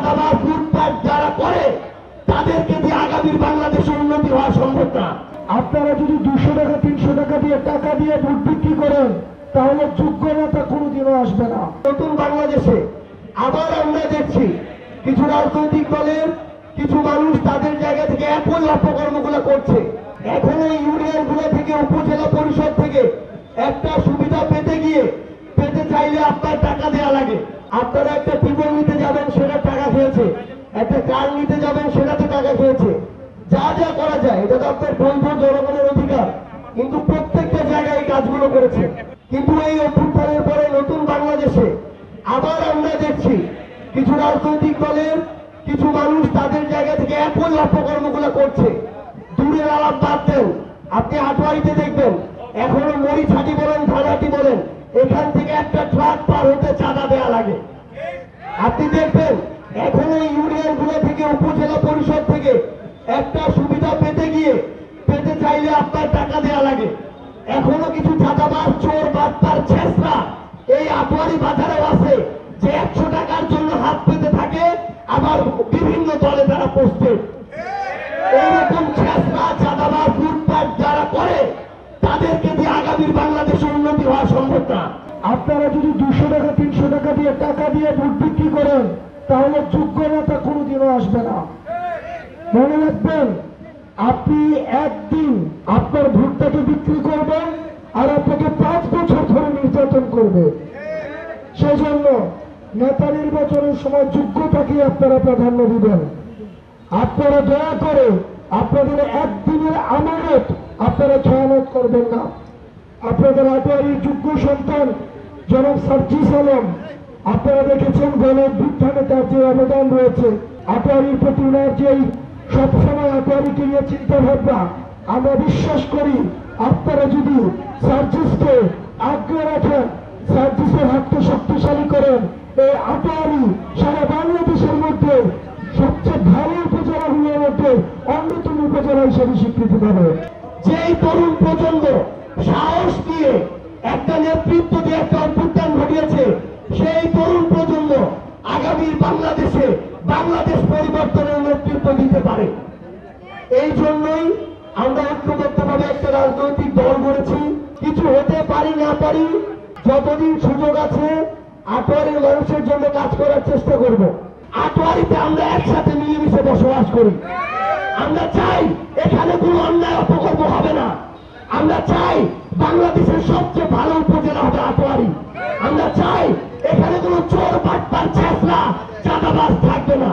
চাঁদাবাজ লুটপাট যারা করে তাদেরকে দিয়ে আগামীর বাংলাদেশের উন্নতি হওয়া সম্ভব না। আপনারা যদি 200 টাকা 300 টাকা দিয়ে ভোট বিক্রি করেন তাহলে যোগ্য নেতা কোনোদিনও আসবে না। নতুন বাংলাদেশে আবার আমরা দেখছি কিছু রাজনৈতিক দলের কিছু মানুষ তাদের জায়গা থেকে একই অপকর্মগুলো করছে। এখন এই ইউনিয়ন গুলো থেকে উপজেলা পরিষদ থেকে একটা সুবিধা পেতে চাইলে আপনার টাকা দেওয়া লাগে। আপনারা একটা টিবল নিতে যাবেন সেটা টাকা খেয়েছে, একটা কার নিতে যাবেন সেটাতে টাকা খেয়েছে। যা যা করা যায় এটা তো আপনার বৈধ জনগণের অধিকার, কিন্তু প্রত্যেকটা জায়গায় এই কাজগুলো করেছে। কিন্তু এই অভ্যুত্থানের পরে নতুন বাংলাদেশে আবার আমরা দেখছি কিছু রাজনৈতিক দলের কিছু মানুষ তাদের জায়গা থেকে একই অপকর্মগুলো করছে। দূরের আলাপ বাদ দেন, আপনি আটোয়ারিতে দেখবেন এখনো মরিচহাটি বলেন ধানহাটি বলেন এখান থেকে একটা ট্রাক পার হতে চাঁদা দেওয়া লাগে। আপনি দেখবেন এখনো ইউনিয়ন গুলো থেকে উপজেলা পরিষদ থেকে একটা সুবিধা পেতে চাইলে আপনার টাকা দেওয়া লাগে। এখনো কিছু চাঁদাবাজ চোর বাটপার ছেঁচড়া এই আটোয়ারি বাজারেও আছে যে 100 টাকার জন্য হাত পেতে থাকে, আবার বিভিন্ন দলে তারা পোস্টেড। এইরকম ছেঁচড়া চাঁদাবাজ লুটপাট যারা করে তাদেরকে দিয়ে আগামীর বাংলাদেশের উন্নতি হওয়া সম্ভব না। আপনারা যদি 200 টাকা 300 টাকা দিয়ে ভোট বিক্রি করেন তাহলে যোগ্য নেতা কোনোদিনও আসবে না। মনে রাখবেন, আপনি একদিন আপনার ভোটটাকে বিক্রি করবেন আর আপনাকে 5 বছর ধরে নির্যাতন করবে। সেজন্য নেতা নির্বাচনের সময় যোগ্যতাকে আপনারা প্রাধান্য দিবেন। আপনারা দয়া করে আপনাদের একদিনের আমানত আপনারা খেয়ানত করবেন না। আপনাদের আটোয়ারির যোগ্য সন্তান জনাব সার্জিস আলম, আপনারা দেখেছেন গণঅভ্যুত্থানে তার যে অবদান রয়েছে, আটোয়ারির প্রতি উনার যেই সবসময় আটোয়ারিকে নিয়ে চিন্তা ভাবনা, আমরা বিশ্বাস করি আপনারা যদি সার্জিসকে আগ্রহ রাখেন, সার্জিসের হাতকে শক্তিশালী করেন, এই আটোয়ারি সারা বাংলাদেশের মধ্যে সবচেয়ে ভালো উপজেলাগুলোর মধ্যে অন্যতম উপজেলা হিসেবে স্বীকৃতি পাবে। যেই তরুণ প্রজন্ম সাহস দিয়ে একটা নেতৃত্ব দিয়ে একটা অভ্যুত্থান ঘটিয়েছে, সেই তরুণ প্রজন্ম আগামীর বাংলাদেশ পরিবর্তনের নেতৃত্ব দিতে পারে। এই জন্যই আমরা ঐক্যবদ্ধভাবে একটা রাজনৈতিক দল গড়েছি। কিছু হতে পারি না পারি, যতদিন সুযোগ আছে আটোয়ারির মানুষের জন্য কাজ করার চেষ্টা করব। আটোয়ারিতে আমরা একসাথে মিলেমিশে বসবাস করি। আমরা চাই এখানে কোনো অন্যায় অপকর্ম হবে না। আমরা চাই বাংলাদেশের সবচেয়ে ভালো উপজেলা হবে আটোয়ারি। আমরা চাই এখানে কোনো চোর বাটপার ছেঁচড়া চাঁদাবাজ থাকবে না।